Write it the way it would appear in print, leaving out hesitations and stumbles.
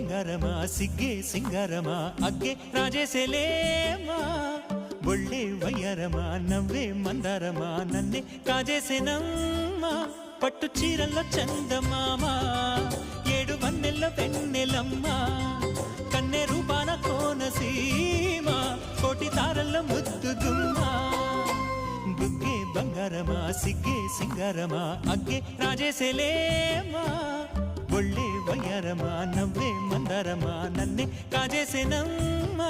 ಬಂಗಾರಮ ಸಿಗ್ಗೆ ಸಿಂಗಾರಮ ಅಗ್ಗೆ ರಾಜೇಸೆಲೇಮಾ ಒಳ್ಳೆ ವಯ್ಯಾರಮ ನವ್ವే మందారమ నన్నే కాజేసెనమ్మా పట్టు చీరల్లో చందమామ ఏడు వన్నెల్ల వెన్నెలమ్మ కన్నె రూపాన కోనసీమ కోటి తారల్లో ముద్దుగుమ్మ బుగ్గే ಬಂಗಾರಮ సిಗ್ಗೆ సింగారమ అಗ್ಗೆ రాజేసెలేమా ఒళ్ళే వయ్యారమ నవ్వే మందారమ నన్నే కాజేసెనమ్మా